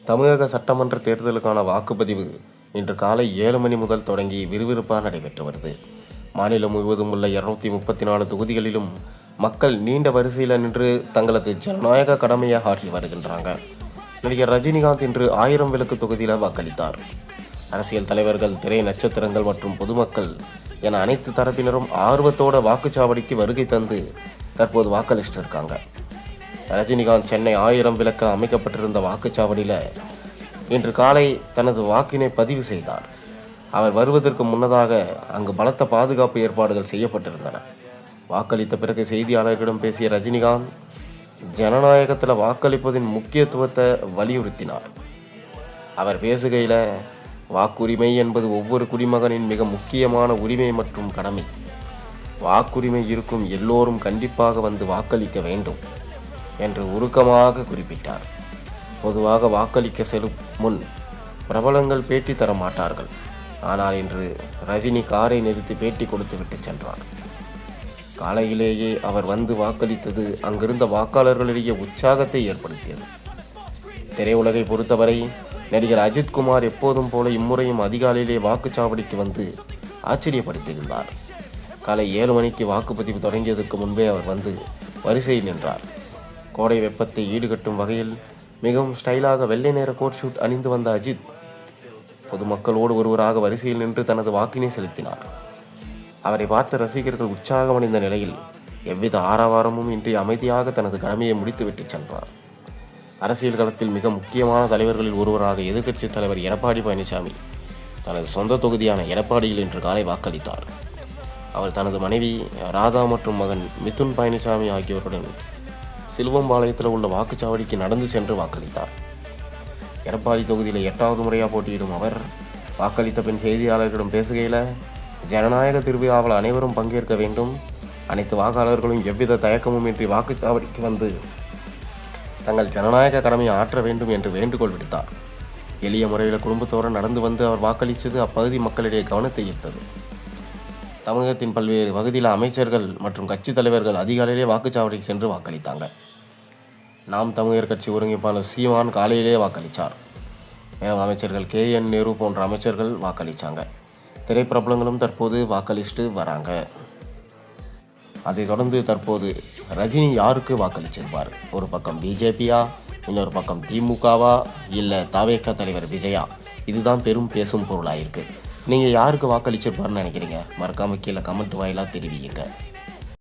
தமிழக சட்டமன்ற தேர்தலுக்கான வாக்குப்பதிவு இன்று காலை 7 மணி முதல் தொடங்கி விறுவிறுப்பாக நடைபெற்று வருது. மாநிலம் முழுவதும் உள்ள 234 தொகுதிகளிலும் மக்கள் நீண்ட வரிசையில் நின்று தங்களது ஜனநாயக கடமையை ஆற்றி வருகின்றாங்க. நடிகர் ரஜினிகாந்த் இன்று 1000 விளக்கு தொகுதியில் வாக்களித்தார். அரசியல் தலைவர்கள், திரை நட்சத்திரங்கள் மற்றும் பொதுமக்கள் என அனைத்து தரப்பினரும் ஆர்வத்தோட வாக்குச்சாவடிக்கு வருகை தந்து தற்போது வாக்களிச்சுட்டு இருக்காங்க. ரஜினிகாந்த் சென்னை 1000 விளக்கில் அமைக்கப்பட்டிருந்த வாக்குச்சாவடியில் இன்று காலை தனது வாக்கினை பதிவு செய்தார். அவர் வருவதற்கு முன்னதாக அங்கு பலத்த பாதுகாப்பு ஏற்பாடுகள் செய்யப்பட்டிருந்தன. வாக்களித்த பிறகு செய்தியாளர்களிடம் பேசிய ரஜினிகாந்த் ஜனநாயகத்தில் வாக்களிப்பதின் முக்கியத்துவத்தை வலியுறுத்தினார். அவர் பேசுகையில், வாக்குரிமை என்பது ஒவ்வொரு குடிமகனின் மிக முக்கியமான உரிமை மற்றும் கடமை. வாக்குரிமை இருக்கும் எல்லோரும் கண்டிப்பாக வந்து வாக்களிக்க வேண்டும் என்று உருக்கமாக குறிப்பிட்டார். பொதுவாக வாக்களிக்க செல்லும் முன் பிரபலங்கள் பேட்டி தர மாட்டார்கள். ஆனால் இன்று ரஜினி காரை நிறுத்தி பேட்டி கொடுத்துவிட்டு சென்றார். காலையிலேயே அவர் வந்து வாக்களித்தது அங்கிருந்த வாக்காளர்களிடையே உற்சாகத்தை ஏற்படுத்தியது. திரையுலகை பொறுத்தவரை நடிகர் அஜித்குமார் எப்போதும் போல இம்முறையும் அதிகாலையிலே வாக்குச்சாவடிக்கு வந்து ஆச்சரியப்படுத்தியிருந்தார். காலை 7 மணிக்கு வாக்குப்பதிவு தொடங்கியதற்கு முன்பே அவர் வந்து வரிசையில் நின்றார். கோடை வெப்பத்தை ஈடுகட்டும் வகையில் மிகவும் ஸ்டைலாக வெள்ளை நேர கோட் ஷூட் அணிந்து வந்த அஜித் பொதுமக்களோடு ஒருவராக வரிசையில் நின்று தனது வாக்கினை செலுத்தினார். அவரை பார்த்த ரசிகர்கள் உற்சாகமடைந்த நிலையில் எவ்வித ஆரவாரமும் இன்றி அமைதியாக தனது கடமையை முடித்துவிட்டு சென்றார். அரசியல் களத்தில் மிக முக்கியமான தலைவர்களில் ஒருவராக எதிர்க்கட்சித் தலைவர் எடப்பாடி பழனிசாமி தனது சொந்த தொகுதியான எடப்பாடியில் இன்று காலை வாக்களித்தார். அவர் தனது மனைவி ராதா மற்றும் மகன் மிதுன் பழனிசாமி ஆகியோருடன் சிலுவம்பாளையத்தில் உள்ள வாக்குச்சாவடிக்கு நடந்து சென்று வாக்களித்தார். எடப்பாடி தொகுதியில் 8வது முறையாக போட்டியிடும் அவர் வாக்களித்த பின் செய்தியாளர்களிடம் பேசுகையில், ஜனநாயக திருவிழாவில் அனைவரும் பங்கேற்க வேண்டும், அனைத்து வாக்காளர்களும் எவ்வித தயக்கமும் இன்றி வாக்குச்சாவடிக்கு வந்து தங்கள் ஜனநாயக கடமையை ஆற்ற வேண்டும் என்று வேண்டுகோள் விடுத்தார். எளிய முறையில் குடும்பத்தோடு நடந்து வந்து அவர் வாக்களித்தது அப்பகுதி மக்களிடையே கவனத்தை ஈர்த்தது. தமிழகத்தின் பல்வேறு பகுதியில் அமைச்சர்கள் மற்றும் கட்சி தலைவர்கள் அதிகாலையிலே வாக்குச்சாவடிக்கு சென்று வாக்களித்தாங்க. நாம் தமிழர் கட்சி ஒருங்கிணைப்பாளர் சீமான் காலையிலே வாக்களித்தார். மேலும் அமைச்சர்கள் KN நேரு போன்ற அமைச்சர்கள் வாக்களித்தாங்க. திரைப்பிரபலங்களும் தற்போது வாக்களிச்சுட்டு வராங்க. அதைத் தொடர்ந்து தற்போது ரஜினி யாருக்கு வாக்களிச்சிருப்பார்? ஒரு பக்கம் பிஜேபியா, இன்னொரு பக்கம் திமுகவா, இல்லை தவேக தலைவர் விஜயா? இதுதான் பெரும் பேசும் பொருளாயிருக்கு. நீங்கள் யாருக்கு வாக்களிச்சிருப்பார்னு நினைக்கிறீங்க? மறக்காமல் கீழே கமெண்ட் வாயிலாக தெரிவிங்க.